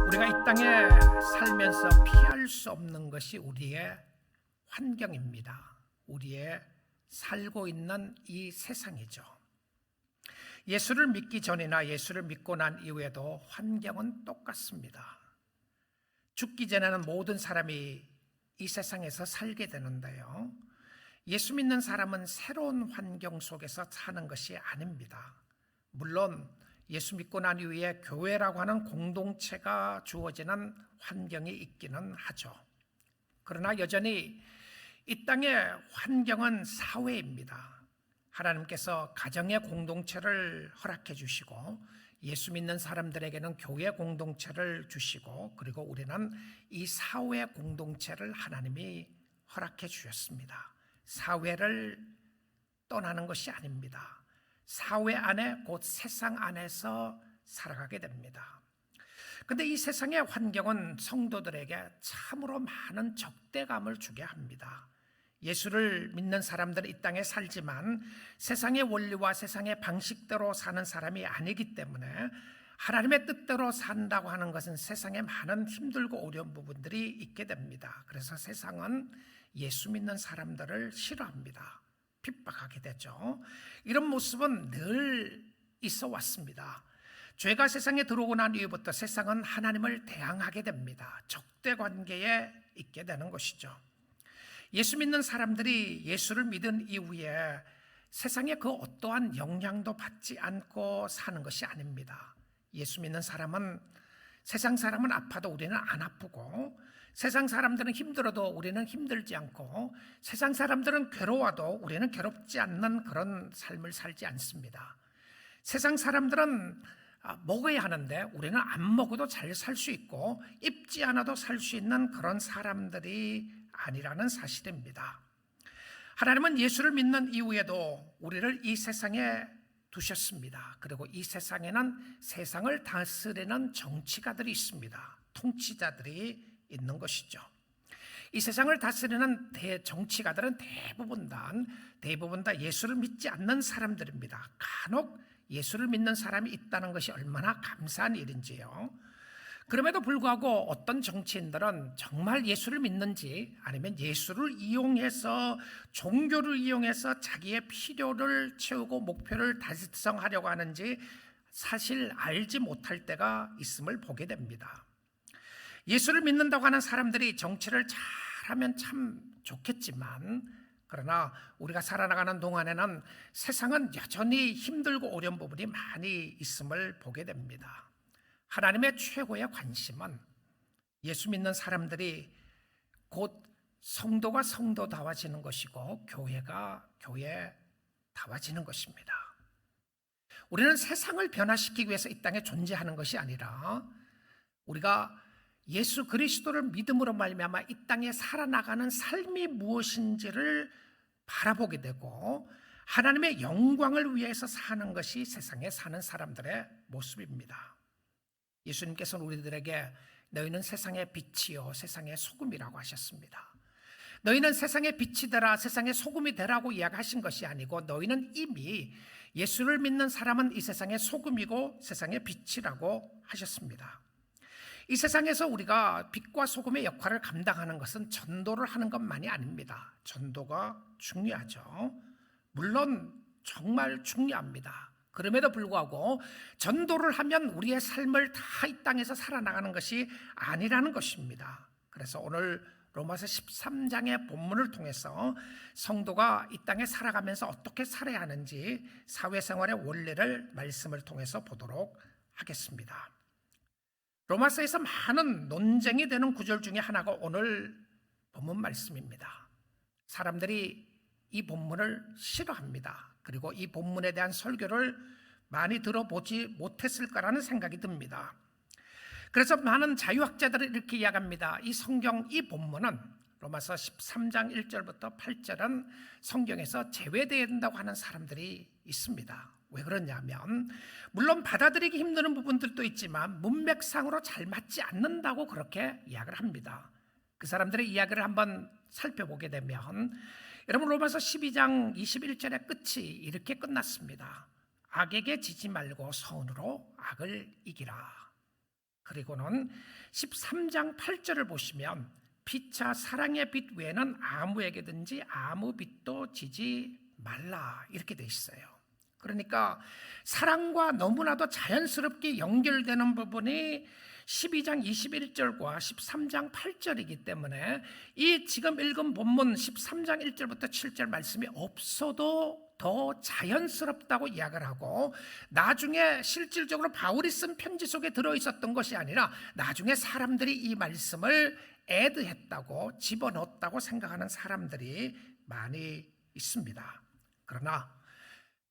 우리가 이 땅에 살면서 피할 수 없는 것이 우리의 환경입니다. 우리의 살고 있는 이 세상이죠. 예수를 믿기 전이나 예수를 믿고 난 이후에도 환경은 똑같습니다. 죽기 전에는 모든 사람이 이 세상에서 살게 되는데요. 예수 믿는 사람은 새로운 환경 속에서 사는 것이 아닙니다. 물론 예수 믿고 난 이후에 교회라고 하는 공동체가 주어지는 환경이 있기는 하죠. 그러나 여전히 이 땅의 환경은 사회입니다. 하나님께서 가정의 공동체를 허락해 주시고 예수 믿는 사람들에게는 교회 공동체를 주시고 그리고 우리는 이 사회 공동체를 하나님이 허락해 주셨습니다. 사회를 떠나는 것이 아닙니다. 사회 안에 곧 세상 안에서 살아가게 됩니다. 그런데 이 세상의 환경은 성도들에게 참으로 많은 적대감을 주게 합니다. 예수를 믿는 사람들은 이 땅에 살지만 세상의 원리와 세상의 방식대로 사는 사람이 아니기 때문에 하나님의 뜻대로 산다고 하는 것은 세상에 많은 힘들고 어려운 부분들이 있게 됩니다. 그래서 세상은 예수 믿는 사람들을 싫어합니다. 핍박하게 되죠. 이런 모습은 늘 있어 왔습니다. 죄가 세상에 들어오고 난 이후부터 세상은 하나님을 대항하게 됩니다. 적대 관계에 있게 되는 것이죠. 예수 믿는 사람들이 예수를 믿은 이후에 세상의 그 어떠한 영향도 받지 않고 사는 것이 아닙니다. 예수 믿는 사람은 세상 사람은 아파도 우리는 안 아프고 세상 사람들은 힘들어도 우리는 힘들지 않고 세상 사람들은 괴로워도 우리는 괴롭지 않는 그런 삶을 살지 않습니다. 세상 사람들은 먹어야 하는데 우리는 안 먹어도 잘 살 수 있고 입지 않아도 살 수 있는 그런 사람들이 아니라는 사실입니다. 하나님은 예수를 믿는 이후에도 우리를 이 세상에 두셨습니다. 그리고 이 세상에는 세상을 다스리는 정치가들이 있습니다. 통치자들이 있는 것이죠. 이 세상을 다스리는 정치가들은 대부분 다 예수를 믿지 않는 사람들입니다. 간혹 예수를 믿는 사람이 있다는 것이 얼마나 감사한 일인지요. 그럼에도 불구하고 어떤 정치인들은 정말 예수를 믿는지 아니면 예수를 이용해서 종교를 이용해서 자기의 필요를 채우고 목표를 달성하려고 하는지 사실 알지 못할 때가 있음을 보게 됩니다. 예수를 믿는다고 하는 사람들이 정치를 잘하면 참 좋겠지만 그러나 우리가 살아나가는 동안에는 세상은 여전히 힘들고 어려운 부분이 많이 있음을 보게 됩니다. 하나님의 최고의 관심은 예수 믿는 사람들이 곧 성도가 성도다워지는 것이고 교회가 교회다워지는 것입니다. 우리는 세상을 변화시키기 위해서 이 땅에 존재하는 것이 아니라 우리가 예수 그리스도를 믿음으로 말미암아 이 땅에 살아나가는 삶이 무엇인지를 바라보게 되고 하나님의 영광을 위해서 사는 것이 세상에 사는 사람들의 모습입니다. 예수님께서는 우리들에게 너희는 세상의 빛이요 세상의 소금이라고 하셨습니다. 너희는 세상의 빛이 되라 세상의 소금이 되라고 이야기하신 것이 아니고 너희는 이미 예수를 믿는 사람은 이 세상의 소금이고 세상의 빛이라고 하셨습니다. 이 세상에서 우리가 빛과 소금의 역할을 감당하는 것은 전도를 하는 것만이 아닙니다. 전도가 중요하죠. 물론 정말 중요합니다. 그럼에도 불구하고 전도를 하면 우리의 삶을 다 이 땅에서 살아나가는 것이 아니라는 것입니다. 그래서 오늘 로마서 13장의 본문을 통해서 성도가 이 땅에 살아가면서 어떻게 살아야 하는지 사회생활의 원리를 말씀을 통해서 보도록 하겠습니다. 로마서에서 많은 논쟁이 되는 구절 중에 하나가 오늘 본문 말씀입니다. 사람들이 이 본문을 싫어합니다. 그리고 이 본문에 대한 설교를 많이 들어보지 못했을까라는 생각이 듭니다. 그래서 많은 자유학자들은 이렇게 이야기합니다. 이 성경 이 본문은 로마서 13장 1절부터 8절은 성경에서 제외된다고 하는 사람들이 있습니다. 왜 그러냐면 물론 받아들이기 힘든 부분들도 있지만 문맥상으로 잘 맞지 않는다고 그렇게 이야기를 합니다. 그 사람들의 이야기를 한번 살펴보게 되면 여러분 로마서 12장 21절의 끝이 이렇게 끝났습니다. 악에게 지지 말고 선으로 악을 이기라. 그리고는 13장 8절을 보시면 피차 사랑의 빛 외에는 아무에게든지 아무 빛도 지지 말라 이렇게 돼 있어요. 그러니까 사랑과 너무나도 자연스럽게 연결되는 부분이 12장 21절과 13장 8절이기 때문에 이 지금 읽은 본문 13장 1절부터 7절 말씀이 없어도 더 자연스럽다고 이야기를 하고, 나중에 실질적으로 바울이 쓴 편지 속에 들어있었던 것이 아니라 나중에 사람들이 이 말씀을 애드했다고, 집어넣었다고 생각하는 사람들이 많이 있습니다. 그러나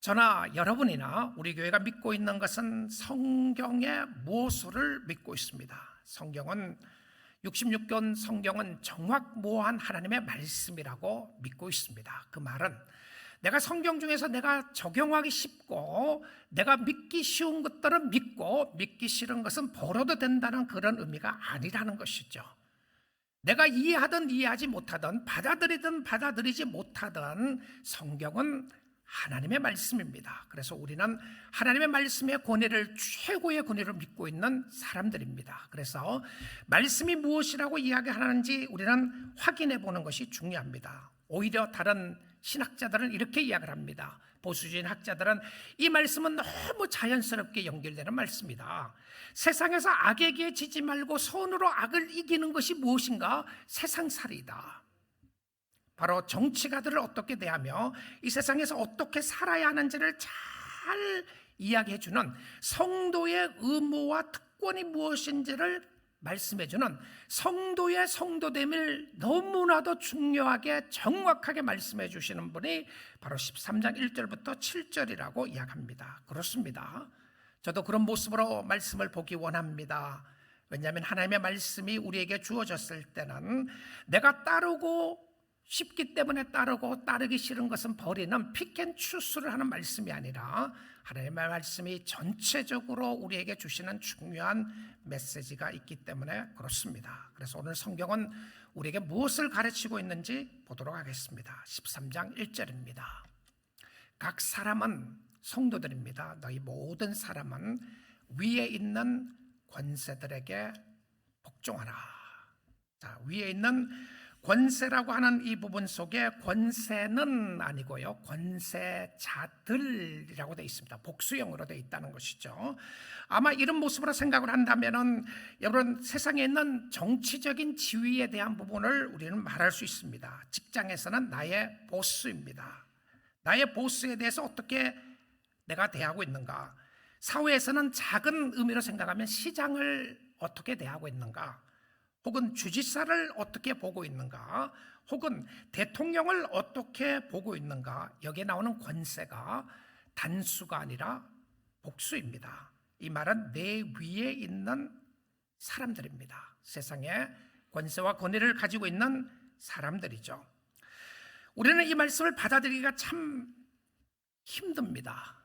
저나 여러분이나 우리 교회가 믿고 있는 것은 성경의 모소를 믿고 있습니다. 성경은 66권 성경은 정확무한 하나님의 말씀이라고 믿고 있습니다. 그 말은 내가 성경 중에서 내가 적용하기 쉽고 내가 믿기 쉬운 것들은 믿고 믿기 싫은 것은 버려도 된다는 그런 의미가 아니라는 것이죠. 내가 이해하든 이해하지 못하든 받아들이든 받아들이지 못하든 성경은 하나님의 말씀입니다. 그래서 우리는 하나님의 말씀의 권위를 최고의 권위로 믿고 있는 사람들입니다. 그래서 말씀이 무엇이라고 이야기하는지 우리는 확인해 보는 것이 중요합니다. 오히려 다른 신학자들은 이렇게 이야기를 합니다. 보수주의 학자들은 이 말씀은 너무 자연스럽게 연결되는 말씀이다. 세상에서 악에게 지지 말고 손으로 악을 이기는 것이 무엇인가? 세상살이다. 바로 정치가들을 어떻게 대하며 이 세상에서 어떻게 살아야 하는지를 잘 이야기해주는, 성도의 의무와 특권이 무엇인지를 말씀해주는, 성도의 성도됨을 너무나도 중요하게 정확하게 말씀해 주시는 분이 바로 13장 1절부터 7절이라고 이야기합니다. 그렇습니다. 저도 그런 모습으로 말씀을 보기 원합니다. 왜냐하면 하나님의 말씀이 우리에게 주어졌을 때는 내가 따르고 쉽기 때문에 따르고 따르기 싫은 것은 버리는 픽앤추스를 하는 말씀이 아니라 하나님의 말씀이 전체적으로 우리에게 주시는 중요한 메시지가 있기 때문에 그렇습니다. 그래서 오늘 성경은 우리에게 무엇을 가르치고 있는지 보도록 하겠습니다. 13장 1절입니다. 각 사람은, 성도들입니다, 너희 모든 사람은 위에 있는 권세들에게 복종하라. 자, 위에 있는 권세라고 하는 이 부분 속에 권세는 아니고요, 권세자들이라고 되어 있습니다. 복수형으로 되어 있다는 것이죠. 아마 이런 모습으로 생각을 한다면은 여러분, 세상에 있는 정치적인 지위에 대한 부분을 우리는 말할 수 있습니다. 직장에서는 나의 보스입니다. 나의 보스에 대해서 어떻게 내가 대하고 있는가? 사회에서는 작은 의미로 생각하면 시장을 어떻게 대하고 있는가? 혹은 주지사를 어떻게 보고 있는가? 혹은 대통령을 어떻게 보고 있는가? 여기에 나오는 권세가 단수가 아니라 복수입니다. 이 말은 내 위에 있는 사람들입니다. 세상에 권세와 권위를 가지고 있는 사람들이죠. 우리는 이 말씀을 받아들이기가 참 힘듭니다.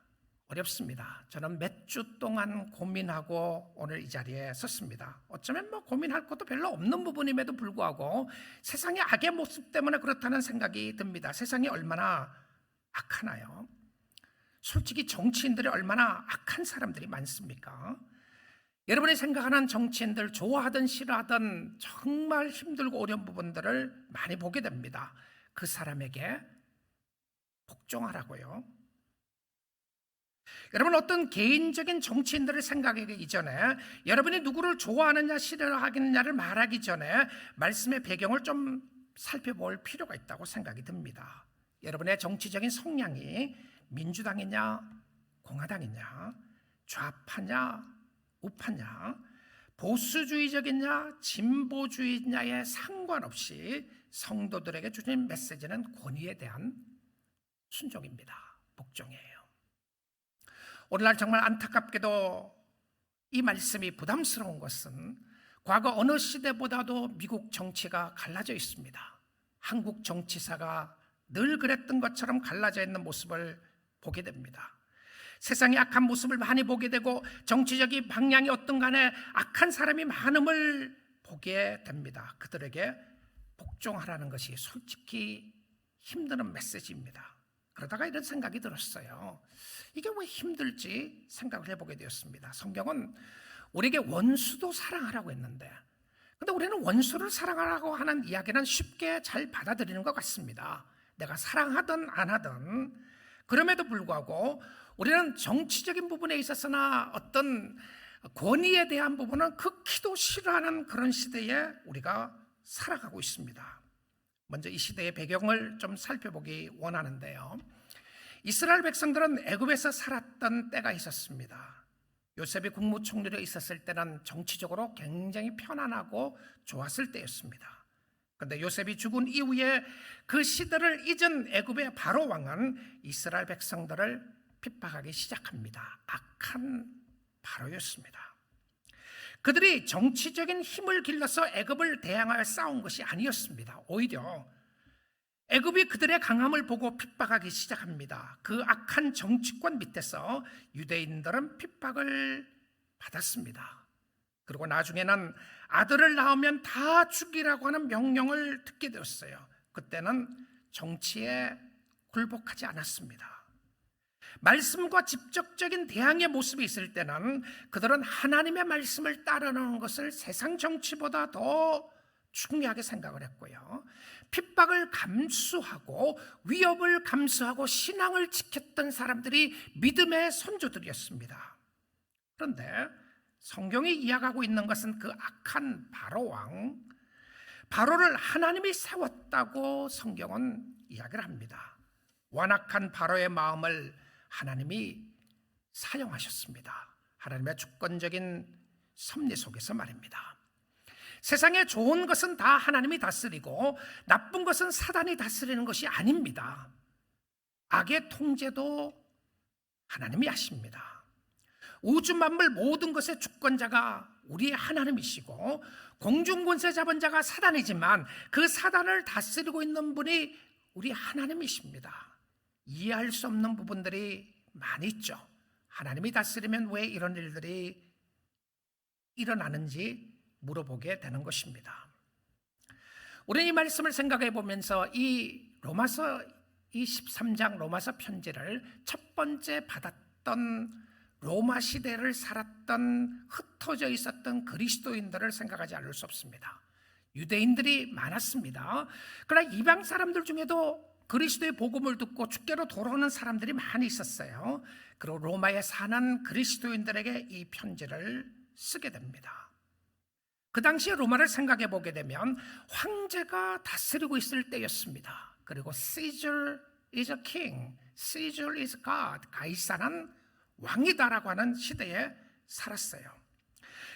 어렵습니다. 저는 몇 주 동안 고민하고 오늘 이 자리에 섰습니다. 어쩌면 고민할 것도 별로 없는 부분임에도 불구하고 세상의 악의 모습 때문에 그렇다는 생각이 듭니다. 세상이 얼마나 악하나요? 솔직히 정치인들이 얼마나 악한 사람들이 많습니까? 여러분이 생각하는 정치인들, 좋아하든 싫어하든 정말 힘들고 어려운 부분들을 많이 보게 됩니다. 그 사람에게 복종하라고요. 여러분, 어떤 개인적인 정치인들을 생각하기 이전에, 여러분이 누구를 좋아하느냐 싫어하느냐를 말하기 전에 말씀의 배경을 좀 살펴볼 필요가 있다고 생각이 듭니다. 여러분의 정치적인 성향이 민주당이냐 공화당이냐, 좌파냐 우파냐, 보수주의적이냐 진보주의냐에 상관없이 성도들에게 주신 메시지는 권위에 대한 순종입니다. 복종이에요. 오늘날 정말 안타깝게도 이 말씀이 부담스러운 것은 과거 어느 시대보다도 미국 정치가 갈라져 있습니다. 한국 정치사가 늘 그랬던 것처럼 갈라져 있는 모습을 보게 됩니다. 세상의 악한 모습을 많이 보게 되고 정치적인 방향이 어떤 간에 악한 사람이 많음을 보게 됩니다. 그들에게 복종하라는 것이 솔직히 힘드는 메시지입니다. 그러다가 이런 생각이 들었어요. 이게 왜 힘들지 생각을 해보게 되었습니다. 성경은 우리에게 원수도 사랑하라고 했는데, 근데 우리는 원수를 사랑하라고 하는 이야기는 쉽게 잘 받아들이는 것 같습니다. 내가 사랑하든 안 하든. 그럼에도 불구하고 우리는 정치적인 부분에 있어서나 어떤 권위에 대한 부분은 극히도 싫어하는 그런 시대에 우리가 살아가고 있습니다. 먼저 이 시대의 배경을 좀 살펴보기 원하는데요. 이스라엘 백성들은 애굽에서 살았던 때가 있었습니다. 요셉이 국무총리로 있었을 때는 정치적으로 굉장히 편안하고 좋았을 때였습니다. 그런데 요셉이 죽은 이후에 그 시대를 잊은 애굽의 바로 왕은 이스라엘 백성들을 핍박하기 시작합니다. 악한 바로였습니다. 그들이 정치적인 힘을 길러서 애굽을 대항하여 싸운 것이 아니었습니다. 오히려 애굽이 그들의 강함을 보고 핍박하기 시작합니다. 그 악한 정치권 밑에서 유대인들은 핍박을 받았습니다. 그리고 나중에는 아들을 낳으면 다 죽이라고 하는 명령을 듣게 되었어요. 그때는 정치에 굴복하지 않았습니다. 말씀과 직접적인 대항의 모습이 있을 때는 그들은 하나님의 말씀을 따르는 것을 세상 정치보다 더 중요하게 생각을 했고요. 핍박을 감수하고 위협을 감수하고 신앙을 지켰던 사람들이 믿음의 선조들이었습니다. 그런데 성경이 이야기하고 있는 것은 그 악한 바로 왕, 바로를 하나님이 세웠다고 성경은 이야기를 합니다. 완악한 바로의 마음을 하나님이 사용하셨습니다. 하나님의 주권적인 섭리 속에서 말입니다. 세상에 좋은 것은 다 하나님이 다스리고 나쁜 것은 사단이 다스리는 것이 아닙니다. 악의 통제도 하나님이 하십니다. 우주 만물 모든 것의 주권자가 우리의 하나님이시고 공중권세 잡은 자가 사단이지만 그 사단을 다스리고 있는 분이 우리 하나님이십니다. 이해할 수 없는 부분들이 많이 있죠. 하나님이 다스리면 왜 이런 일들이 일어나는지 물어보게 되는 것입니다. 우리는 이 말씀을 생각해 보면서 이 로마서 이 13장 로마서 편지를 첫 번째 받았던 로마 시대를 살았던 흩어져 있었던 그리스도인들을 생각하지 않을 수 없습니다. 유대인들이 많았습니다. 그러나 이방 사람들 중에도 그리스도의 복음을 듣고 주께로 돌아오는 사람들이 많이 있었어요. 그리고 로마에 사는 그리스도인들에게 이 편지를 쓰게 됩니다. 그 당시에 로마를 생각해 보게 되면 황제가 다스리고 있을 때였습니다. 그리고 Caesar is a king, Caesar is God, 가이사는 왕이다라고 하는 시대에 살았어요.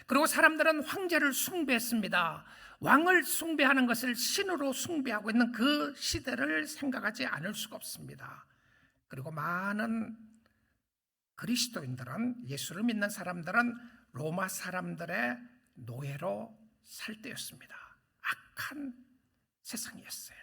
그리고 사람들은 황제를 숭배했습니다. 왕을 숭배하는 것을 신으로 숭배하고 있는 그 시대를 생각하지 않을 수가 없습니다. 그리고 많은 그리스도인들은, 예수를 믿는 사람들은 로마 사람들의 노예로 살 때였습니다. 악한 세상이었어요.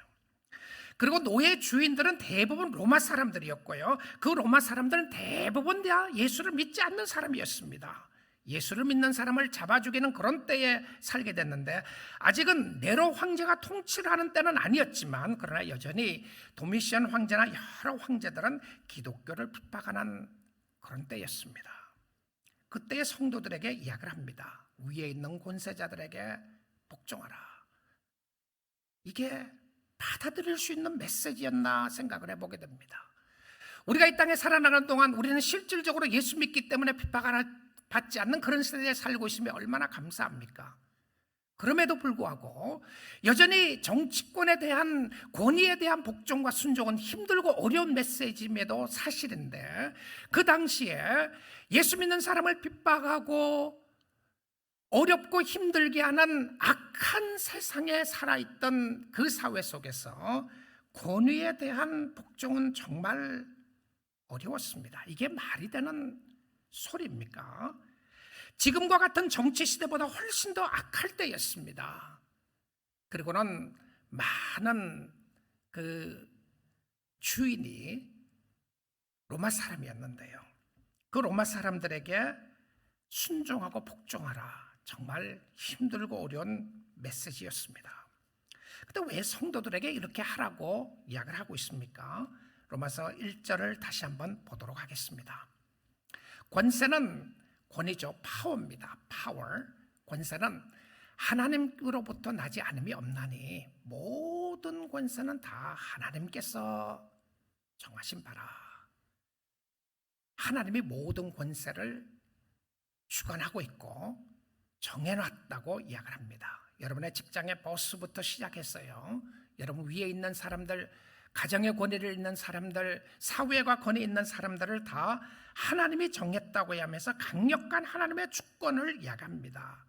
그리고 노예 주인들은 대부분 로마 사람들이었고요. 그 로마 사람들은 대부분 다 예수를 믿지 않는 사람이었습니다. 예수를 믿는 사람을 잡아 죽이는 그런 때에 살게 됐는데, 아직은 네로 황제가 통치를 하는 때는 아니었지만, 그러나 여전히 도미시안 황제나 여러 황제들은 기독교를 핍박하는 그런 때였습니다. 그때의 성도들에게 이야기를 합니다. 위에 있는 권세자들에게 복종하라. 이게 받아들일 수 있는 메시지였나 생각을 해보게 됩니다. 우리가 이 땅에 살아나가는 동안 우리는 실질적으로 예수 믿기 때문에 핍박을 받지 않는 그런 세대에 살고 있으면 얼마나 감사합니까? 그럼에도 불구하고 여전히 정치권에 대한 권위에 대한 복종과 순종은 힘들고 어려운 메시지임에도 사실인데, 그 당시에 예수 믿는 사람을 핍박하고 어렵고 힘들게 하는 악한 세상에 살아있던 그 사회 속에서 권위에 대한 복종은 정말 어려웠습니다. 이게 말이 되는 소리입니까? 지금과 같은 정치 시대보다 훨씬 더 악할 때였습니다. 그리고는 많은 그 주인이 로마 사람이었는데요. 그 로마 사람들에게 순종하고 복종하라. 정말 힘들고 어려운 메시지였습니다. 근데 왜 성도들에게 이렇게 하라고 이야기를 하고 있습니까? 로마서 1절을 다시 한번 보도록 하겠습니다. 권세는 권위죠. 파워입니다. 파워. 권세는 하나님으로부터 나지 않음이 없나니 모든 권세는 다 하나님께서 정하신 바라. 하나님이 모든 권세를 주관하고 있고 정해놨다고 이야기를 합니다. 여러분의 직장의 보스부터 시작했어요. 여러분 위에 있는 사람들, 가정의 권위를 있는 사람들, 사회가 권위 있는 사람들을 다 하나님이 정했다고 하면서 강력한 하나님의 주권을 이야기합니다.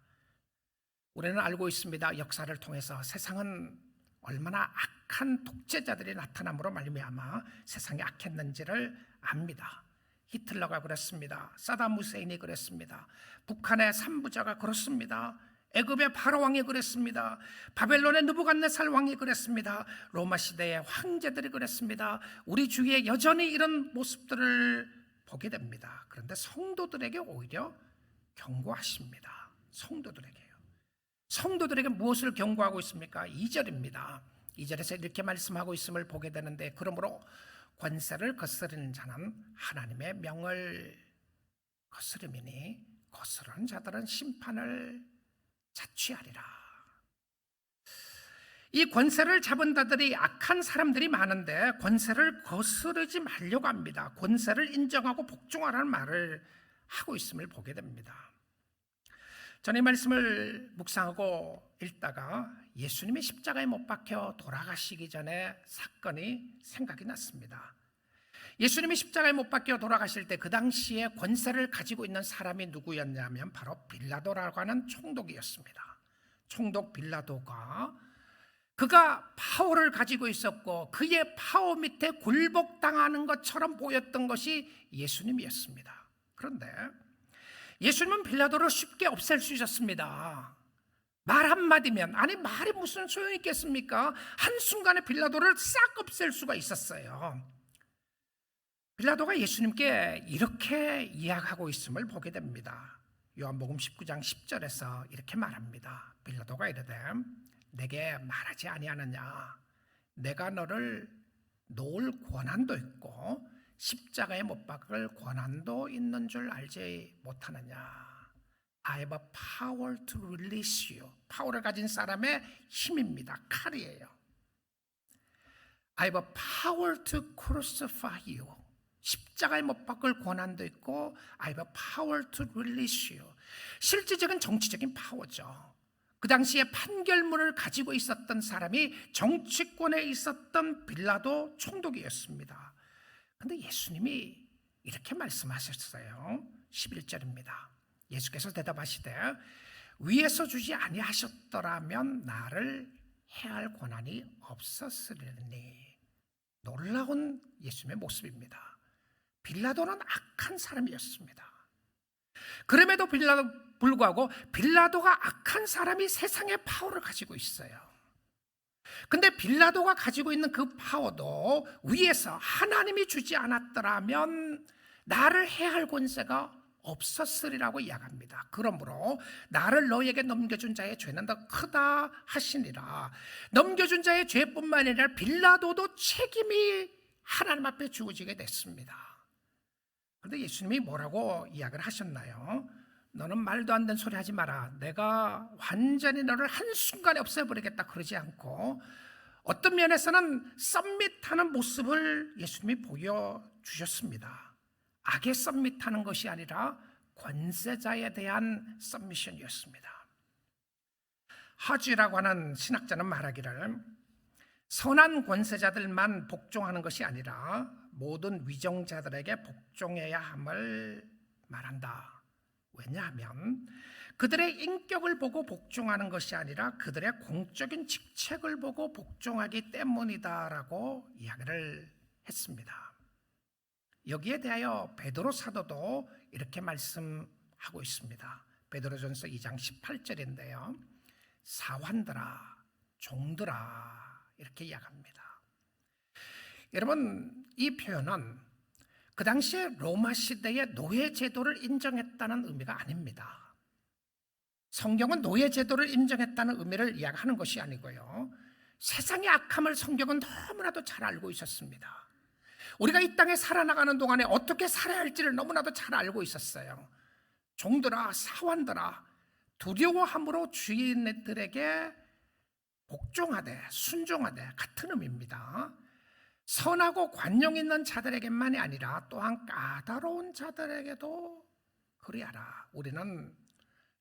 우리는 알고 있습니다. 역사를 통해서 세상은 얼마나 악한 독재자들이 나타남으로 말미암아 세상이 악했는지를 압니다. 히틀러가 그랬습니다. 사담 후세인이 그랬습니다. 북한의 삼부자가 그렇습니다. 애굽의 바로 왕이 그랬습니다. 바벨론의 느부갓네살 왕이 그랬습니다. 로마 시대의 황제들이 그랬습니다. 우리 주위에 여전히 이런 모습들을 보게 됩니다. 그런데 성도들에게 오히려 경고하십니다. 성도들에게 무엇을 경고하고 있습니까? 2절입니다. 2절에서 이렇게 말씀하고 있음을 보게 되는데, 그러므로 권세를 거스르는 자는 하나님의 명을 거스름이니 거스르는 자들은 심판을 자취하리라. 이 권세를 잡은 자들이 악한 사람들이 많은데 권세를 거스르지 말려고 합니다. 권세를 인정하고 복종하라는 말을 하고 있음을 보게 됩니다. 저는 이 말씀을 묵상하고 읽다가 예수님이 십자가에 못 박혀 돌아가시기 전에 사건이 생각이 났습니다. 예수님이 십자가에 못 박혀 돌아가실 때 그 당시에 권세를 가지고 있는 사람이 누구였냐면 바로 빌라도라고 하는 총독이었습니다. 총독 빌라도가 그가 파워를 가지고 있었고 그의 파워 밑에 굴복당하는 것처럼 보였던 것이 예수님이었습니다. 그런데 예수님은 빌라도를 쉽게 없앨 수 있었습니다. 말 한마디면, 아니 말이 무슨 소용이 있겠습니까? 한순간에 빌라도를 싹 없앨 수가 있었어요. 빌라도가 예수님께 이렇게 이야기하고 있음을 보게 됩니다. 요한복음 19장 10절에서 이렇게 말합니다. 빌라도가 이르되 내게 말하지 아니하느냐? 내가 너를 놓을 권한도 있고 십자가에 못 박을 권한도 있는 줄 알지 못하느냐? I have a power to release you. 파워를 가진 사람의 힘입니다. 칼이에요. I have a power to crucify you. 십자가에 못 박을 권한도 있고 I have a power to release you. 실질적인 정치적인 파워죠. 그 당시에 판결문을 가지고 있었던 사람이 정치권에 있었던 빌라도 총독이었습니다. 그런데 예수님이 이렇게 말씀하셨어요. 11절입니다. 예수께서 대답하시되 위에서 주지 아니하셨더라면 나를 해할 권한이 없었으리니. 놀라운 예수님의 모습입니다. 빌라도는 악한 사람이었습니다. 그럼에도 불구하고 빌라도가 악한 사람이 세상의 파워를 가지고 있어요. 근데 빌라도가 가지고 있는 그 파워도 위에서 하나님이 주지 않았더라면 나를 해할 권세가 없었으리라고 이야기합니다. 그러므로 나를 너에게 넘겨준 자의 죄는 더 크다 하시니라. 넘겨준 자의 죄뿐만 아니라 빌라도도 책임이 하나님 앞에 주어지게 됐습니다. 그런데 예수님이 뭐라고 이야기를 하셨나요? 너는 말도 안 되는 소리 하지 마라. 내가 완전히 너를 한순간에 없애버리겠다 그러지 않고 어떤 면에서는 썸밋하는 모습을 예수님이 보여주셨습니다. 악에 썸밋하는 것이 아니라 권세자에 대한 썸미션이었습니다. 하지라고 하는 신학자는 말하기를 선한 권세자들만 복종하는 것이 아니라 모든 위정자들에게 복종해야 함을 말한다. 왜냐하면 그들의 인격을 보고 복종하는 것이 아니라 그들의 공적인 직책을 보고 복종하기 때문이다라고 이야기를 했습니다. 여기에 대하여 베드로 사도도 이렇게 말씀하고 있습니다. 베드로전서 2장 18절인데요. 사환들아, 종들아 이렇게 이야기합니다. 여러분, 이 표현은 그 당시에 로마 시대의 노예 제도를 인정했다는 의미가 아닙니다. 성경은 노예 제도를 인정했다는 의미를 이야기하는 것이 아니고요. 세상의 악함을 성경은 너무나도 잘 알고 있었습니다. 우리가 이 땅에 살아나가는 동안에 어떻게 살아야 할지를 너무나도 잘 알고 있었어요. 종들아, 사환들아, 두려워함으로 주인들에게 복종하되 순종하되 같은 의미입니다. 선하고 관용 있는 자들에게만이 아니라 또한 까다로운 자들에게도 그리하라. 우리는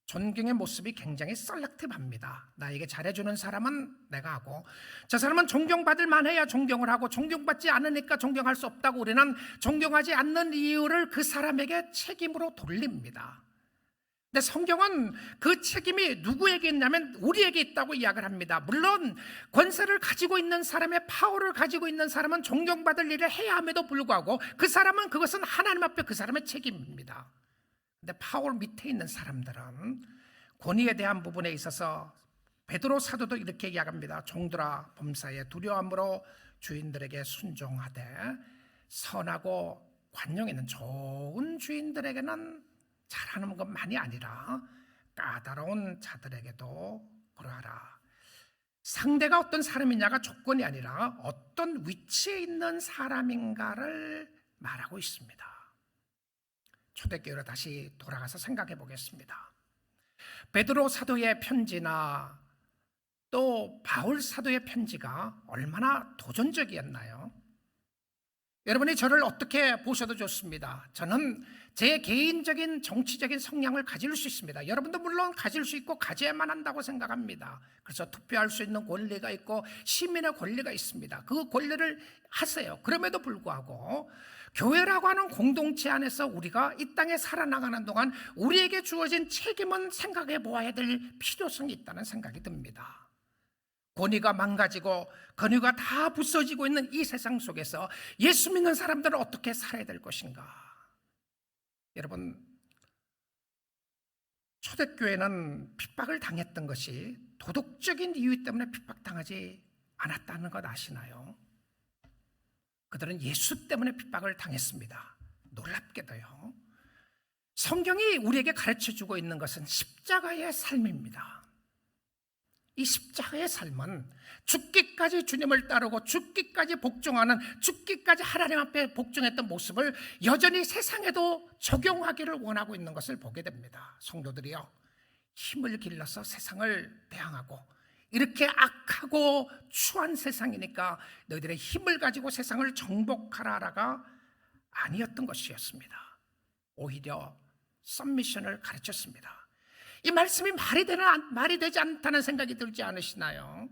존경의 모습이 굉장히 셀렉티브합니다. 나에게 잘해주는 사람은 내가 하고, 저 사람은 존경받을 만해야 존경을 하고, 존경받지 않으니까 존경할 수 없다고 우리는 존경하지 않는 이유를 그 사람에게 책임으로 돌립니다. 근데 성경은 그 책임이 누구에게 있냐면 우리에게 있다고 이야기를 합니다. 물론 권세를 가지고 있는 사람의 파워를 가지고 있는 사람은 존경받을 일을 해야 함에도 불구하고 그 사람은 그것은 하나님 앞에 그 사람의 책임입니다. 근데 파워 밑에 있는 사람들은 권위에 대한 부분에 있어서 베드로 사도도 이렇게 이야기합니다. 종들아, 범사에 두려움으로 주인들에게 순종하되 선하고 관용 있는 좋은 주인들에게는 잘하는 것만이 아니라 까다로운 자들에게도 그러하라. 상대가 어떤 사람이냐가 조건이 아니라 어떤 위치에 있는 사람인가를 말하고 있습니다. 초대교회로 다시 돌아가서 생각해 보겠습니다. 베드로 사도의 편지나 또 바울 사도의 편지가 얼마나 도전적이었나요? 여러분이 저를 어떻게 보셔도 좋습니다. 저는 제 개인적인 정치적인 성향을 가질 수 있습니다. 여러분도 물론 가질 수 있고 가져야만 한다고 생각합니다. 그래서 투표할 수 있는 권리가 있고 시민의 권리가 있습니다. 그 권리를 하세요. 그럼에도 불구하고 교회라고 하는 공동체 안에서 우리가 이 땅에 살아나가는 동안 우리에게 주어진 책임은 생각해 보아야 될 필요성이 있다는 생각이 듭니다. 권위가 망가지고 권위가 다 부서지고 있는 이 세상 속에서 예수 믿는 사람들은 어떻게 살아야 될 것인가? 여러분, 초대교회는 핍박을 당했던 것이 도덕적인 이유 때문에 핍박당하지 않았다는 것 아시나요? 그들은 예수 때문에 핍박을 당했습니다. 놀랍게도요. 성경이 우리에게 가르쳐주고 있는 것은 십자가의 삶입니다. 이 십자가의 삶은 죽기까지 주님을 따르고 죽기까지 복종하는, 죽기까지 하나님 앞에 복종했던 모습을 여전히 세상에도 적용하기를 원하고 있는 것을 보게 됩니다. 성도들이요, 힘을 길러서 세상을 대항하고, 이렇게 악하고 추한 세상이니까 너희들의 힘을 가지고 세상을 정복하라가 아니었던 것이었습니다. 오히려 submission을 가르쳤습니다. 이 말씀이 말이 되지 않다는 생각이 들지 않으시나요?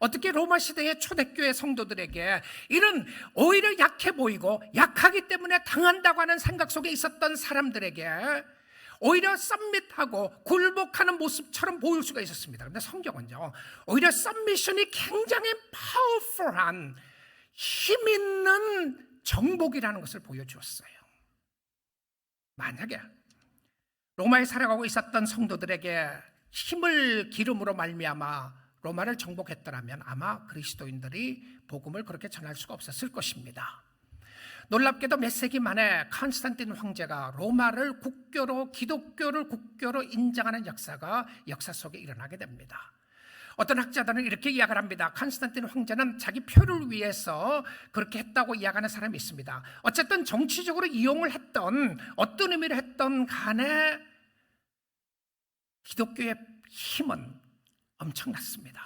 어떻게 로마 시대의 초대교회 성도들에게 이런 오히려 약해 보이고 약하기 때문에 당한다고 하는 생각 속에 있었던 사람들에게 오히려 썸밋하고 굴복하는 모습처럼 보일 수가 있었습니다. 그런데 성경은요, 오히려 썸미션이 굉장히 파워풀한 힘 있는 정복이라는 것을 보여주었어요. 만약에 로마에 살아가고 있었던 성도들에게 힘을 기름으로 말미암아 로마를 정복했더라면 아마 그리스도인들이 복음을 그렇게 전할 수가 없었을 것입니다. 놀랍게도 몇 세기 만에 콘스탄틴 황제가 로마를 국교로, 기독교를 국교로 인정하는 역사가 역사 속에 일어나게 됩니다. 어떤 학자들은 이렇게 이야기를 합니다. 콘스탄틴 황제는 자기 표를 위해서 그렇게 했다고 이야기하는 사람이 있습니다. 어쨌든 정치적으로 이용을 했던, 어떤 의미를 했던 간에 기독교의 힘은 엄청났습니다.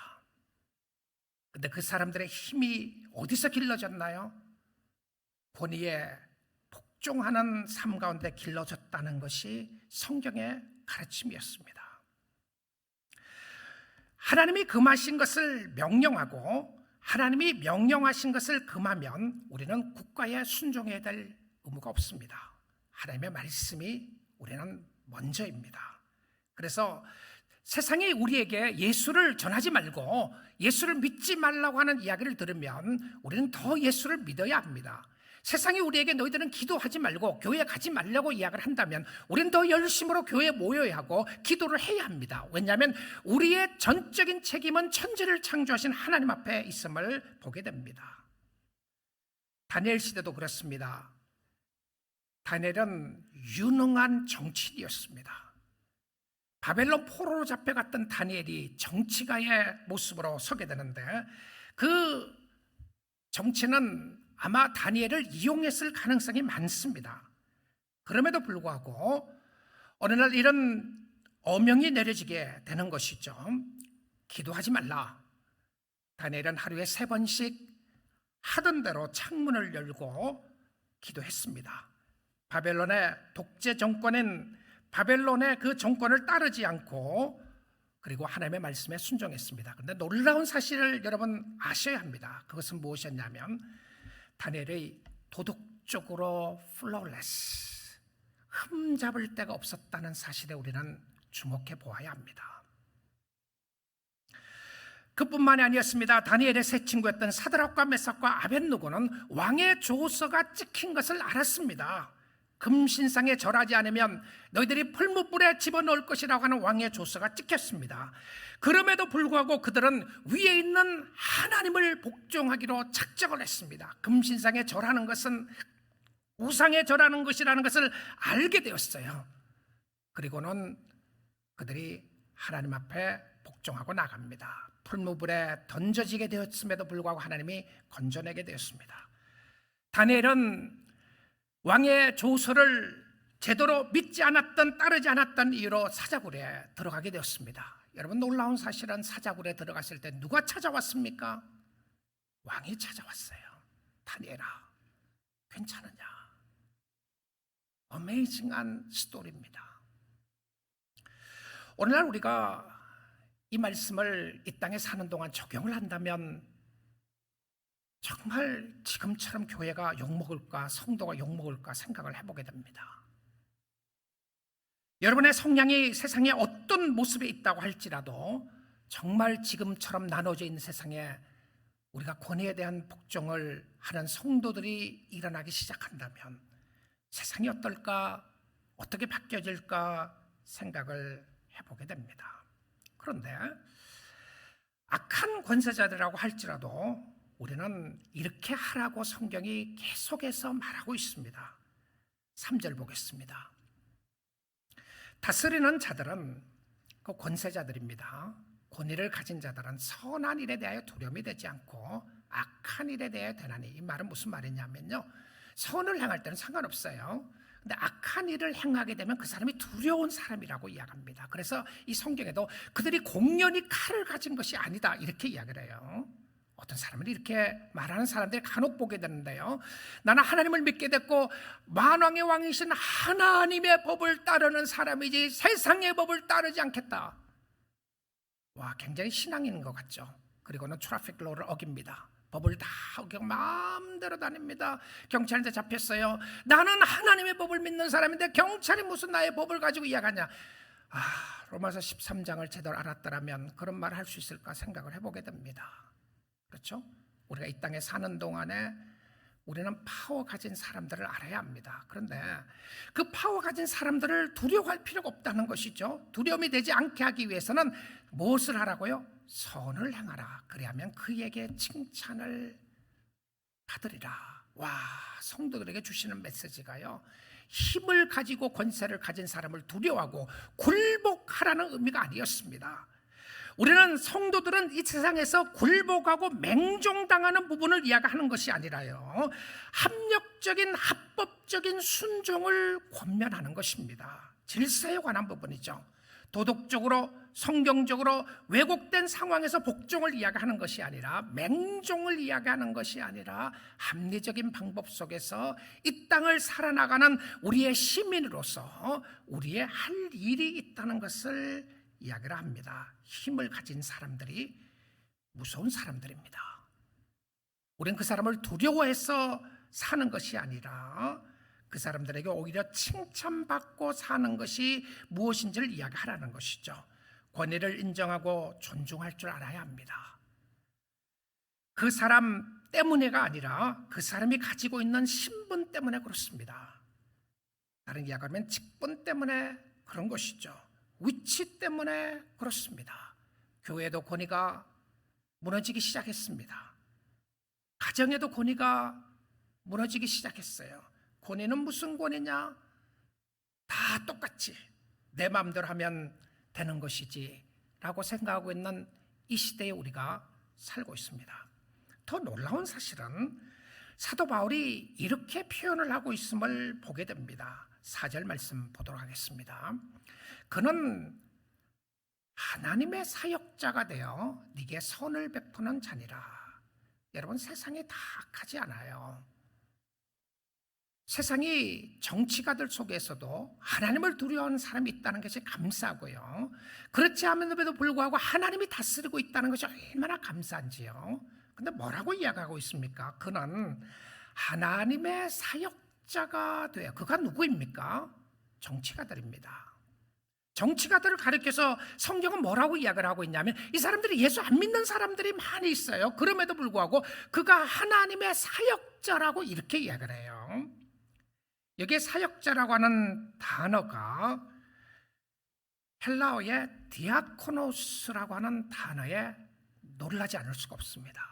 그런데 그 사람들의 힘이 어디서 길러졌나요? 권위에 복종하는 삶 가운데 길러졌다는 것이 성경의 가르침이었습니다. 하나님이 금하신 것을 명령하고 하나님이 명령하신 것을 금하면 우리는 국가에 순종해야 될 의무가 없습니다. 하나님의 말씀이 우리는 먼저입니다. 그래서 세상이 우리에게 예수를 전하지 말고 예수를 믿지 말라고 하는 이야기를 들으면 우리는 더 예수를 믿어야 합니다. 세상이 우리에게 너희들은 기도하지 말고 교회 가지 말라고 이야기를 한다면 우리는 더 열심으로 교회에 모여야 하고 기도를 해야 합니다. 왜냐하면 우리의 전적인 책임은 천지를 창조하신 하나님 앞에 있음을 보게 됩니다. 다니엘 시대도 그렇습니다. 다니엘은 유능한 정치인이었습니다. 바벨론 포로로 잡혀갔던 다니엘이 정치가의 모습으로 서게 되는데 그 정치는 아마 다니엘을 이용했을 가능성이 많습니다. 그럼에도 불구하고 어느 날 이런 어명이 내려지게 되는 것이죠. 기도하지 말라. 다니엘은 하루에 3번씩 하던 대로 창문을 열고 기도했습니다. 바벨론의 독재 정권인 바벨론의 그 정권을 따르지 않고 그리고 하나님의 말씀에 순종했습니다. 그런데 놀라운 사실을 여러분 아셔야 합니다. 그것은 무엇이었냐면 다니엘의 도덕적으로 flawless, 흠잡을 데가 없었다는 사실에 우리는 주목해 보아야 합니다. 그뿐만이 아니었습니다. 다니엘의 세 친구였던 사드락과 메삭과 아벳느고는 왕의 조서가 찍힌 것을 알았습니다. 금신상에 절하지 않으면 너희들이 풀무불에 집어넣을 것이라고 하는 왕의 조서가 찍혔습니다. 그럼에도 불구하고 그들은 위에 있는 하나님을 복종하기로 작정을 했습니다. 금신상에 절하는 것은 우상에 절하는 것이라는 것을 알게 되었어요. 그리고는 그들이 하나님 앞에 복종하고 나갑니다. 풀무불에 던져지게 되었음에도 불구하고 하나님이 건져내게 되었습니다. 다니엘은 왕의 조서를 제대로 믿지 않았던, 따르지 않았던 이유로 사자굴에 들어가게 되었습니다. 여러분, 놀라운 사실은 사자굴에 들어갔을 때 누가 찾아왔습니까? 왕이 찾아왔어요. 다니엘아, 괜찮으냐? 어메이징한 스토리입니다. 오늘날 우리가 이 말씀을 이 땅에 사는 동안 적용을 한다면 정말 지금처럼 교회가 욕먹을까, 성도가 욕먹을까 생각을 해보게 됩니다. 여러분의 성향이 세상에 어떤 모습에 있다고 할지라도 정말 지금처럼 나눠져 있는 세상에 우리가 권위에 대한 복종을 하는 성도들이 일어나기 시작한다면 세상이 어떨까, 어떻게 바뀌어질까 생각을 해보게 됩니다. 그런데 악한 권세자들이라고 할지라도 우리는 이렇게 하라고 성경이 계속해서 말하고 있습니다. 3절 보겠습니다. 다스리는 자들은 그 권세자들입니다. 권위를 가진 자들은 선한 일에 대하여 두려움이 되지 않고 악한 일에 대하여 되나니. 이 말은 무슨 말이냐면요, 선을 행할 때는 상관없어요. 근데 악한 일을 행하게 되면 그 사람이 두려운 사람이라고 이야기합니다. 그래서 이 성경에도 그들이 공연히 칼을 가진 것이 아니다 이렇게 이야기를 해요. 어떤 사람은 이렇게 말하는 사람들이 간혹 보게 되는데요, 나는 하나님을 믿게 됐고 만왕의 왕이신 하나님의 법을 따르는 사람이지 세상의 법을 따르지 않겠다. 와, 굉장히 신앙인 것 같죠. 그리고는 트래픽 로를 어깁니다. 법을 다 어기고 마음대로 다닙니다. 경찰한테 잡혔어요. 나는 하나님의 법을 믿는 사람인데 경찰이 무슨 나의 법을 가지고 이야기하냐. 로마서 13장을 제대로 알았더라면 그런 말을 할 수 있을까 생각을 해보게 됩니다. 그렇죠? 우리가 이 땅에 사는 동안에 우리는 파워 가진 사람들을 알아야 합니다. 그런데 그 파워 가진 사람들을 두려워할 필요가 없다는 것이죠. 두려움이 되지 않게 하기 위해서는 무엇을 하라고요? 선을 행하라. 그래야면 그에게 칭찬을 받으리라. 와, 성도들에게 주시는 메시지가요, 힘을 가지고 권세를 가진 사람을 두려워하고 굴복하라는 의미가 아니었습니다. 우리는 성도들은 이 세상에서 굴복하고 맹종당하는 부분을 이야기하는 것이 아니라요, 합력적인 합법적인 순종을 권면하는 것입니다. 질서에 관한 부분이죠. 도덕적으로 성경적으로 왜곡된 상황에서 복종을 이야기하는 것이 아니라, 맹종을 이야기하는 것이 아니라 합리적인 방법 속에서 이 땅을 살아나가는 우리의 시민으로서 우리의 할 일이 있다는 것을 이야기를 합니다. 힘을 가진 사람들이 무서운 사람들입니다. 우리는 그 사람을 두려워해서 사는 것이 아니라 그 사람들에게 오히려 칭찬받고 사는 것이 무엇인지를 이야기하라는 것이죠. 권위를 인정하고 존중할 줄 알아야 합니다. 그 사람 때문에가 아니라 그 사람이 가지고 있는 신분 때문에 그렇습니다. 다른 이야기하면 직분 때문에 그런 것이죠. 위치 때문에 그렇습니다. 교회도 권위가 무너지기 시작했습니다. 가정에도 권위가 무너지기 시작했어요. 권위는 무슨 권위냐? 다 똑같지, 내 마음대로 하면 되는 것이지 라고 생각하고 있는 이 시대에 우리가 살고 있습니다. 더 놀라운 사실은 사도 바울이 이렇게 표현을 하고 있음을 보게 됩니다. 4절 말씀 보도록 하겠습니다. 그는 하나님의 사역자가 되어 네게 선을 베푸는 자니라. 여러분, 세상이 다 악하지 않아요. 세상이 정치가들 속에서도 하나님을 두려워하는 사람이 있다는 것이 감사하고요, 그렇지 않음에도 불구하고 하나님이 다스리고 있다는 것이 얼마나 감사한지요. 근데 뭐라고 이야기하고 있습니까? 그는 하나님의 사역자가 돼요. 그가 누구입니까? 정치가들입니다. 정치가들을 가리켜서 성경은 뭐라고 이야기를 하고 있냐면, 이 사람들이 예수 안 믿는 사람들이 많이 있어요. 그럼에도 불구하고 그가 하나님의 사역자라고 이렇게 이야기를 해요. 여기에 사역자라고 하는 단어가 헬라어의 디아코노스라고 하는 단어에 놀라지 않을 수가 없습니다.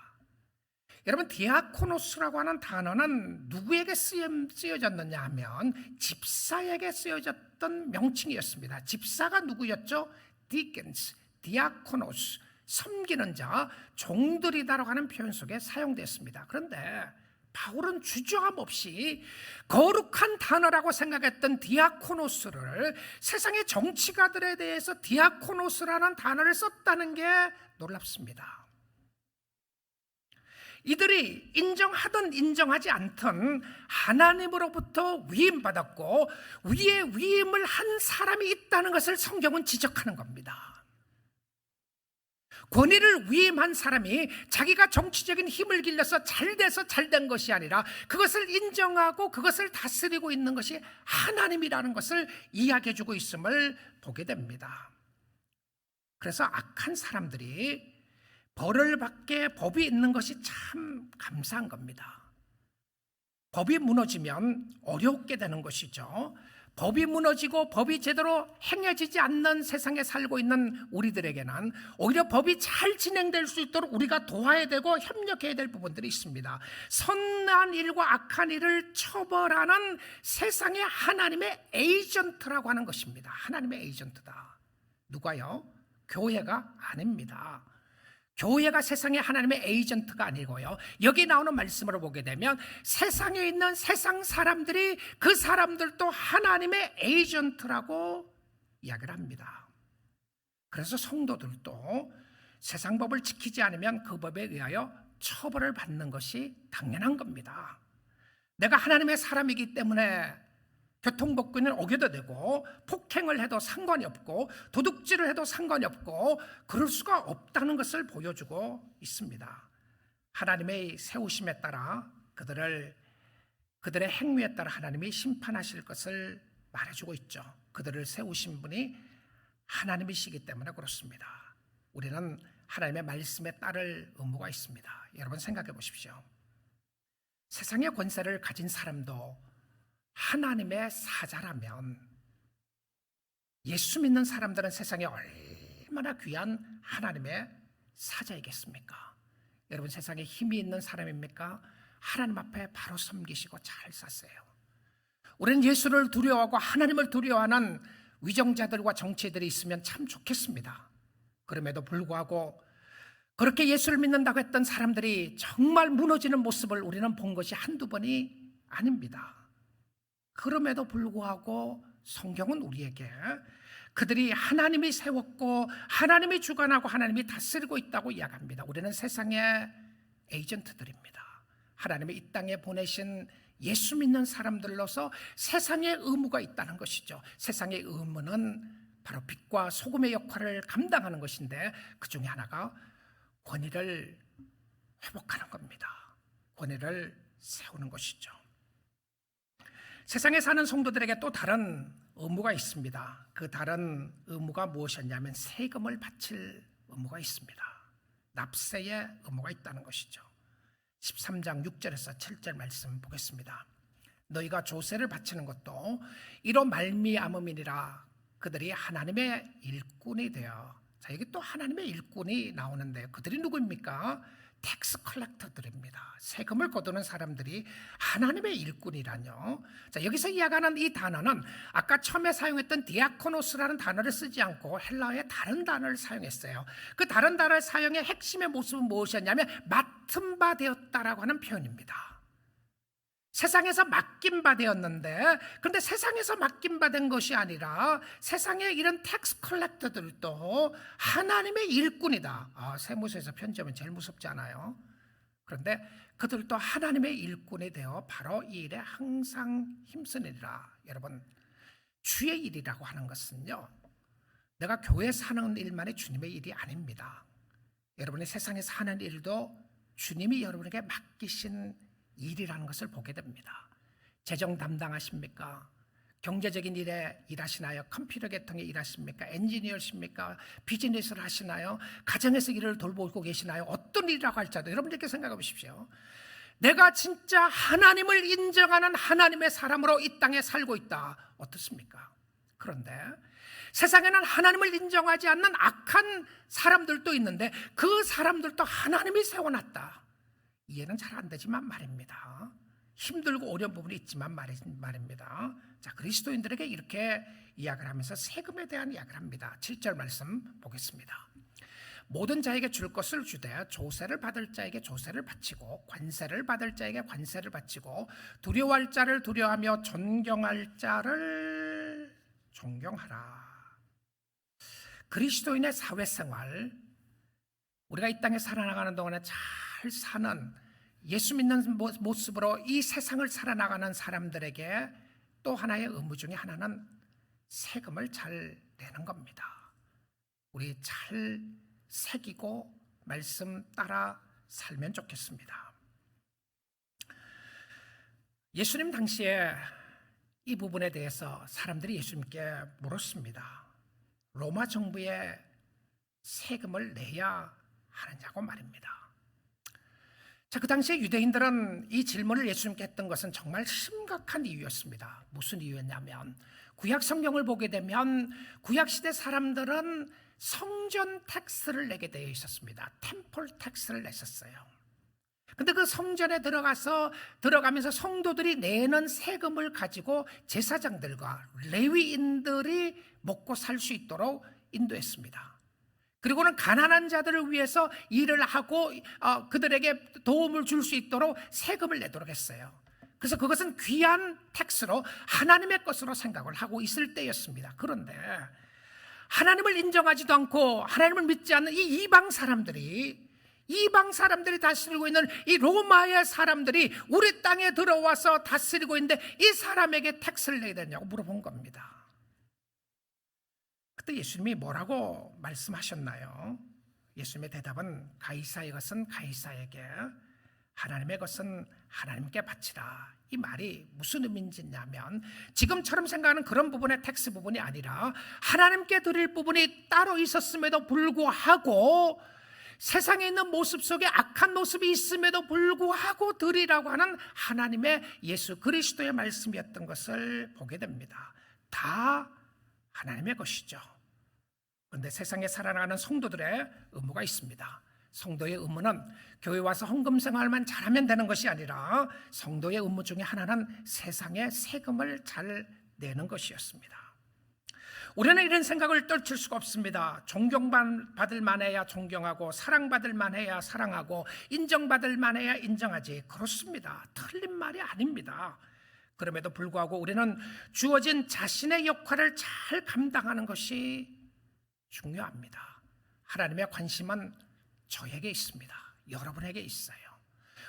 여러분, 디아코노스라고 하는 단어는 누구에게 쓰여졌느냐 하면 집사에게 쓰여졌던 명칭이었습니다. 집사가 누구였죠? 디켄스, 디아코노스, 섬기는 자, 종들이다라고 하는 표현 속에 사용됐습니다. 그런데 바울은 주저함 없이 거룩한 단어라고 생각했던 디아코노스를 세상의 정치가들에 대해서 디아코노스라는 단어를 썼다는 게 놀랍습니다. 이들이 인정하든 인정하지 않든 하나님으로부터 위임받았고 위에 위임을 한 사람이 있다는 것을 성경은 지적하는 겁니다. 권위를 위임한 사람이 자기가 정치적인 힘을 길러서 잘돼서 잘된 것이 아니라 그것을 인정하고 그것을 다스리고 있는 것이 하나님이라는 것을 이야기해주고 있음을 보게 됩니다. 그래서 악한 사람들이 벌을 받게 법이 있는 것이 참 감사한 겁니다. 법이 무너지면 어렵게 되는 것이죠. 법이 무너지고 법이 제대로 행해지지 않는 세상에 살고 있는 우리들에게는 오히려 법이 잘 진행될 수 있도록 우리가 도와야 되고 협력해야 될 부분들이 있습니다. 선한 일과 악한 일을 처벌하는 세상의 하나님의 에이전트라고 하는 것입니다. 하나님의 에이전트다. 누가요? 교회가 아닙니다. 교회가 세상의 하나님의 에이전트가 아니고요, 여기 나오는 말씀으로 보게 되면 세상에 있는 세상 사람들이 그 사람들도 하나님의 에이전트라고 이야기를 합니다. 그래서 성도들도 세상 법을 지키지 않으면 그 법에 의하여 처벌을 받는 것이 당연한 겁니다. 내가 하나님의 사람이기 때문에 교통법규는 어겨도 되고 폭행을 해도 상관이 없고 도둑질을 해도 상관이 없고 그럴 수가 없다는 것을 보여주고 있습니다. 하나님의 세우심에 따라 그들의 행위에 따라 하나님이 심판하실 것을 말해주고 있죠. 그들을 세우신 분이 하나님이시기 때문에 그렇습니다. 우리는 하나님의 말씀에 따를 의무가 있습니다. 여러분 생각해 보십시오. 세상의 권세를 가진 사람도 하나님의 사자라면 예수 믿는 사람들은 세상에 얼마나 귀한 하나님의 사자이겠습니까? 여러분, 세상에 힘이 있는 사람입니까? 하나님 앞에 바로 섬기시고 잘 사세요. 우리는 예수를 두려워하고 하나님을 두려워하는 위정자들과 정치인들이 있으면 참 좋겠습니다. 그럼에도 불구하고 그렇게 예수를 믿는다고 했던 사람들이 정말 무너지는 모습을 우리는 본 것이 한두 번이 아닙니다. 그럼에도 불구하고 성경은 우리에게 그들이 하나님이 세웠고 하나님이 주관하고 하나님이 다스리고 있다고 이야기합니다. 우리는 세상의 에이전트들입니다. 하나님이 이 땅에 보내신 예수 믿는 사람들로서 세상의 의무가 있다는 것이죠. 세상의 의무는 바로 빛과 소금의 역할을 감당하는 것인데 그 중에 하나가 권위를 회복하는 겁니다. 권위를 세우는 것이죠. 세상에 사는 성도들에게 또 다른 의무가 있습니다. 그 다른 의무가 무엇이었냐면 세금을 바칠 의무가 있습니다. 납세의 의무가 있다는 것이죠. 13장 6절에서 7절 말씀 보겠습니다. 너희가 조세를 바치는 것도 이로 말미암음이니라. 그들이 하나님의 일꾼이 되어. 자, 여기 또 하나님의 일꾼이 나오는데 그들이 누구입니까? 텍스 컬렉터들입니다. 세금을 거두는 사람들이 하나님의 일꾼이라뇨. 자, 여기서 이야기하는 이 단어는 아까 처음에 사용했던 디아코노스라는 단어를 쓰지 않고 헬라어의 다른 단어를 사용했어요. 그 다른 단어를 사용의 핵심의 모습은 무엇이었냐면 맡은 바 되었다라고 하는 표현입니다. 세상에서 맡김받았는데, 그런데 세상에서 맡김받은 것이 아니라 세상에 이런 텍스 컬렉터들도 하나님의 일꾼이다. 세무서에서 편지하면 제일 무섭지 않아요? 그런데 그들도 하나님의 일꾼이 되어 바로 이 일에 항상 힘쓰느니라. 여러분, 주의 일이라고 하는 것은요, 내가 교회에서 하는 일만이 주님의 일이 아닙니다. 여러분이 세상에서 하는 일도 주님이 여러분에게 맡기신 일이라는 것을 보게 됩니다. 재정 담당하십니까? 경제적인 일에 일하시나요? 컴퓨터 계통에 일하십니까? 엔지니어십니까? 비즈니스를 하시나요? 가정에서 일을 돌보고 계시나요? 어떤 일이라고 할지라도 여러분 이렇게 생각해 보십시오. 내가 진짜 하나님을 인정하는 하나님의 사람으로 이 땅에 살고 있다. 어떻습니까? 그런데 세상에는 하나님을 인정하지 않는 악한 사람들도 있는데 그 사람들도 하나님이 세워놨다. 이해는 잘 안 되지만 말입니다. 힘들고 어려운 부분이 있지만 말입니다. 자, 그리스도인들에게 이렇게 이야기를 하면서 세금에 대한 이야기를 합니다. 7절 말씀 보겠습니다. 모든 자에게 줄 것을 주되 조세를 받을 자에게 조세를 바치고 관세를 받을 자에게 관세를 바치고 두려워할 자를 두려워하며 존경할 자를 존경하라. 그리스도인의 사회생활, 우리가 이 땅에 살아나가는 동안에 잘 사는 예수 믿는 모습으로 이 세상을 살아나가는 사람들에게 또 하나의 의무 중에 하나는 세금을 잘 내는 겁니다. 우리 잘 새기고 말씀 따라 살면 좋겠습니다. 예수님 당시에 이 부분에 대해서 사람들이 예수님께 물었습니다. 로마 정부에 세금을 내야 하느냐고 말입니다. 자, 그 당시에 유대인들은 이 질문을 예수님께 했던 것은 정말 심각한 이유였습니다. 무슨 이유였냐면 구약 성경을 보게 되면 구약 시대 사람들은 성전 텍스를 내게 되어 있었습니다. 템플 텍스를 냈었어요. 근데 그 성전에 들어가면서 성도들이 내는 세금을 가지고 제사장들과 레위인들이 먹고 살 수 있도록 인도했습니다. 그리고는 가난한 자들을 위해서 일을 하고 그들에게 도움을 줄 수 있도록 세금을 내도록 했어요. 그래서 그것은 귀한 텍스로 하나님의 것으로 생각을 하고 있을 때였습니다. 그런데 하나님을 인정하지도 않고 하나님을 믿지 않는 이 이방 사람들이 다스리고 있는 이 로마의 사람들이 우리 땅에 들어와서 다스리고 있는데 이 사람에게 텍스를 내야 되냐고 물어본 겁니다. 그때 예수님이 뭐라고 말씀하셨나요? 예수님의 대답은 가이사의 것은 가이사에게, 하나님의 것은 하나님께 바치라. 이 말이 무슨 의미인지냐면 지금처럼 생각하는 그런 부분의 텍스 부분이 아니라 하나님께 드릴 부분이 따로 있었음에도 불구하고 세상에 있는 모습 속에 악한 모습이 있음에도 불구하고 드리라고 하는 하나님의 예수 그리스도의 말씀이었던 것을 보게 됩니다. 다 하나님의 것이죠. 그런데 세상에 살아나가는 성도들의 의무가 있습니다. 성도의 의무는 교회 와서 헌금 생활만 잘하면 되는 것이 아니라 성도의 의무 중에 하나는 세상에 세금을 잘 내는 것이었습니다. 우리는 이런 생각을 떨칠 수가 없습니다. 존경받을 만해야 존경하고 사랑받을 만해야 사랑하고 인정받을 만해야 인정하지. 그렇습니다. 틀린 말이 아닙니다. 그럼에도 불구하고 우리는 주어진 자신의 역할을 잘 감당하는 것이 중요합니다. 하나님의 관심은 저에게 있습니다. 여러분에게 있어요.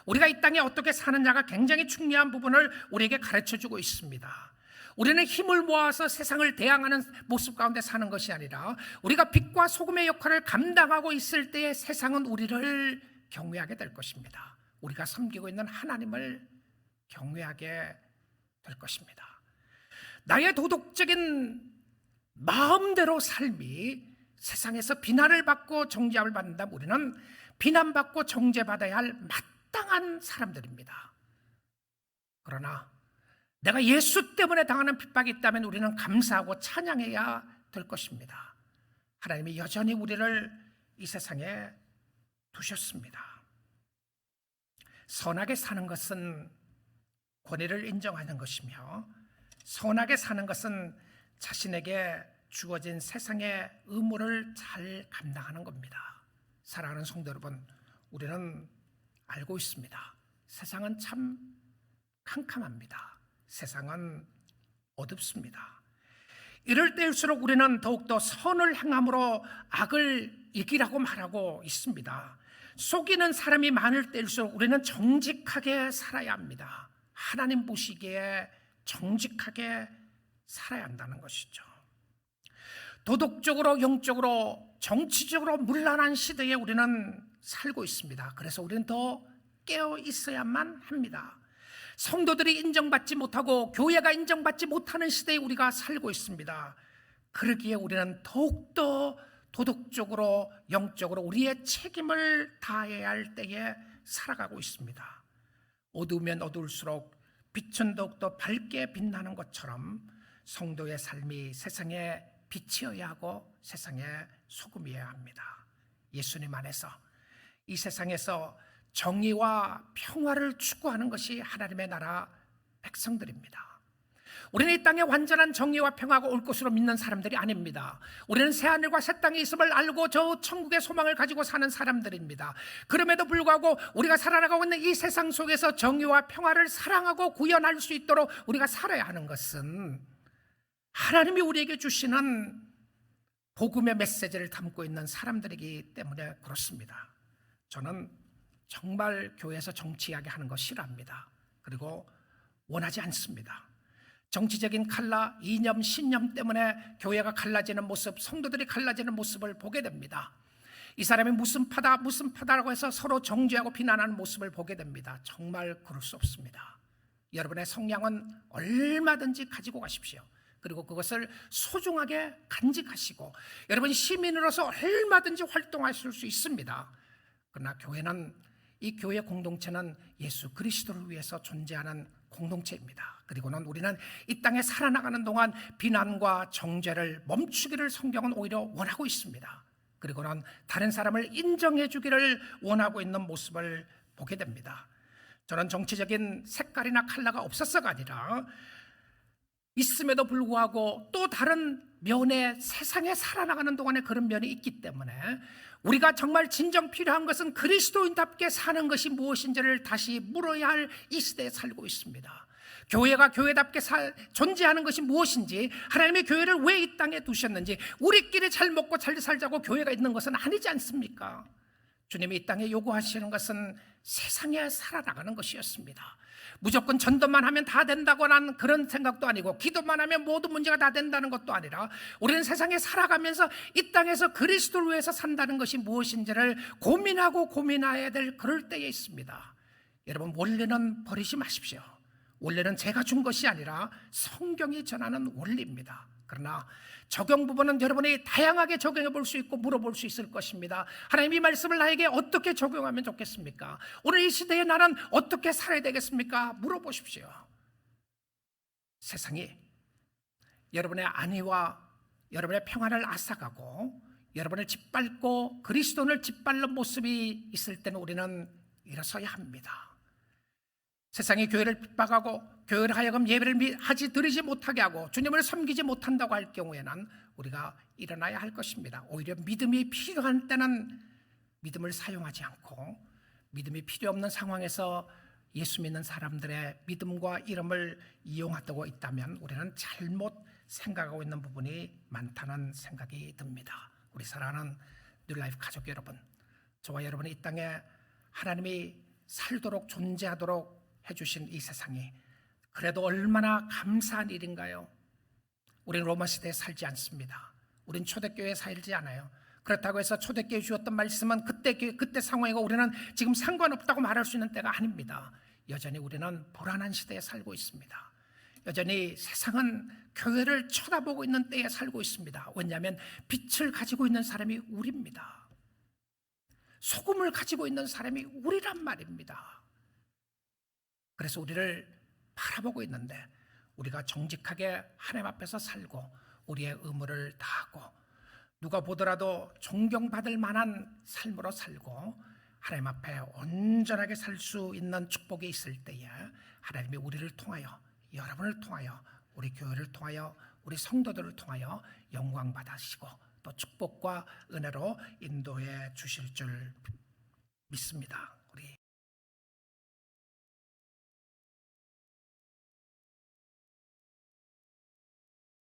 우리가 이 땅에 어떻게 사느냐가 굉장히 중요한 부분을 우리에게 가르쳐주고 있습니다. 우리는 힘을 모아서 세상을 대항하는 모습 가운데 사는 것이 아니라 우리가 빛과 소금의 역할을 감당하고 있을 때에 세상은 우리를 경외하게 될 것입니다. 우리가 섬기고 있는 하나님을 경외하게 될 것입니다. 나의 도덕적인 마음대로 삶이 세상에서 비난을 받고 정죄함을 받는다면 우리는 비난받고 정죄받아야 할 마땅한 사람들입니다. 그러나 내가 예수 때문에 당하는 핍박이 있다면 우리는 감사하고 찬양해야 될 것입니다. 하나님이 여전히 우리를 이 세상에 두셨습니다. 선하게 사는 것은 권위를 인정하는 것이며 선하게 사는 것은 자신에게 주어진 세상의 의무를 잘 감당하는 겁니다. 사랑하는 성도 여러분, 우리는 알고 있습니다. 세상은 참 캄캄합니다. 세상은 어둡습니다. 이럴 때일수록 우리는 더욱더 선을 행함으로 악을 이기라고 말하고 있습니다. 속이는 사람이 많을 때일수록 우리는 정직하게 살아야 합니다. 하나님 보시기에 정직하게 살아야 한다는 것이죠. 도덕적으로, 영적으로, 정치적으로 문란한 시대에 우리는 살고 있습니다. 그래서 우리는 더 깨어 있어야만 합니다. 성도들이 인정받지 못하고 교회가 인정받지 못하는 시대에 우리가 살고 있습니다. 그러기에 우리는 더욱더 도덕적으로, 영적으로 우리의 책임을 다해야 할 때에 살아가고 있습니다. 어두우면 어두울수록 빛은 더욱더 밝게 빛나는 것처럼 성도의 삶이 세상에 빛이어야 하고 세상의 소금이어야 합니다. 예수님 안에서 이 세상에서 정의와 평화를 추구하는 것이 하나님의 나라 백성들입니다. 우리는 이 땅에 완전한 정의와 평화가 올 것으로 믿는 사람들이 아닙니다. 우리는 새하늘과 새 땅에 있음을 알고 저 천국의 소망을 가지고 사는 사람들입니다. 그럼에도 불구하고 우리가 살아나가고 있는 이 세상 속에서 정의와 평화를 사랑하고 구현할 수 있도록 우리가 살아야 하는 것은 하나님이 우리에게 주시는 복음의 메시지를 담고 있는 사람들이기 때문에 그렇습니다. 저는 정말 교회에서 정치 이야기하는 거 싫어합니다. 그리고 원하지 않습니다. 정치적인 칼라, 이념, 신념 때문에 교회가 갈라지는 모습, 성도들이 갈라지는 모습을 보게 됩니다. 이 사람이 무슨 파다라고 해서 서로 정죄하고 비난하는 모습을 보게 됩니다. 정말 그럴 수 없습니다. 여러분의 성향은 얼마든지 가지고 가십시오. 그리고 그것을 소중하게 간직하시고 여러분 시민으로서 얼마든지 활동하실 수 있습니다. 그러나 교회는, 이 교회 공동체는 예수 그리스도를 위해서 존재하는 공동체입니다. 그리고는 우리는 이 땅에 살아나가는 동안 비난과 정죄를 멈추기를 성경은 오히려 원하고 있습니다. 그리고는 다른 사람을 인정해 주기를 원하고 있는 모습을 보게 됩니다. 저는 정치적인 색깔이나 컬러가 없어서가 아니라 있음에도 불구하고 또 다른 면에 세상에 살아나가는 동안에 그런 면이 있기 때문에 우리가 정말 진정 필요한 것은 그리스도인답게 사는 것이 무엇인지를 다시 물어야 할 이 시대에 살고 있습니다. 교회가 교회답게 존재하는 것이 무엇인지, 하나님의 교회를 왜 이 땅에 두셨는지, 우리끼리 잘 먹고 잘 살자고 교회가 있는 것은 아니지 않습니까? 주님이 이 땅에 요구하시는 것은 세상에 살아나가는 것이었습니다. 무조건 전도만 하면 다 된다고 하는 그런 생각도 아니고 기도만 하면 모든 문제가 다 된다는 것도 아니라 우리는 세상에 살아가면서 이 땅에서 그리스도를 위해서 산다는 것이 무엇인지를 고민해야 될 그럴 때에 있습니다. 여러분, 원리는 버리지 마십시오. 원리는 제가 준 것이 아니라 성경이 전하는 원리입니다. 그러나 적용 부분은 여러분이 다양하게 적용해 볼 수 있고 물어볼 수 있을 것입니다. 하나님, 이 말씀을 나에게 어떻게 적용하면 좋겠습니까? 오늘 이 시대에 나는 어떻게 살아야 되겠습니까? 물어보십시오. 세상이 여러분의 안위와 여러분의 평안을 앗아가고 여러분을 짓밟고 그리스도를 짓밟는 모습이 있을 때는 우리는 일어서야 합니다. 세상이 교회를 핍박하고 교회를 하여금 예배를 드리지 못하게 하고 주님을 섬기지 못한다고 할 경우에는 우리가 일어나야 할 것입니다. 오히려 믿음이 필요한 때는 믿음을 사용하지 않고 믿음이 필요 없는 상황에서 예수 믿는 사람들의 믿음과 이름을 이용하고 있다면 우리는 잘못 생각하고 있는 부분이 많다는 생각이 듭니다. 우리 사랑하는 뉴라이프 가족 여러분, 저와 여러분이 이 땅에 하나님이 살도록 존재하도록 해주신 이 세상이 그래도 얼마나 감사한 일인가요? 우리는 로마 시대에 살지 않습니다. 우린 초대교회에 살지 않아요. 그렇다고 해서 초대교회에 주었던 말씀은 그때 상황이고 우리는 지금 상관없다고 말할 수 있는 때가 아닙니다. 여전히 우리는 불안한 시대에 살고 있습니다. 여전히 세상은 교회를 쳐다보고 있는 때에 살고 있습니다. 왜냐하면 빛을 가지고 있는 사람이 우리입니다. 소금을 가지고 있는 사람이 우리란 말입니다. 그래서 우리를 바라보고 있는데 우리가 정직하게 하나님 앞에서 살고 우리의 의무를 다하고 누가 보더라도 존경받을 만한 삶으로 살고 하나님 앞에 온전하게 살 수 있는 축복이 있을 때에 하나님이 우리를 통하여, 여러분을 통하여, 우리 교회를 통하여, 우리 성도들을 통하여 영광 받으시고 또 축복과 은혜로 인도해 주실 줄 믿습니다.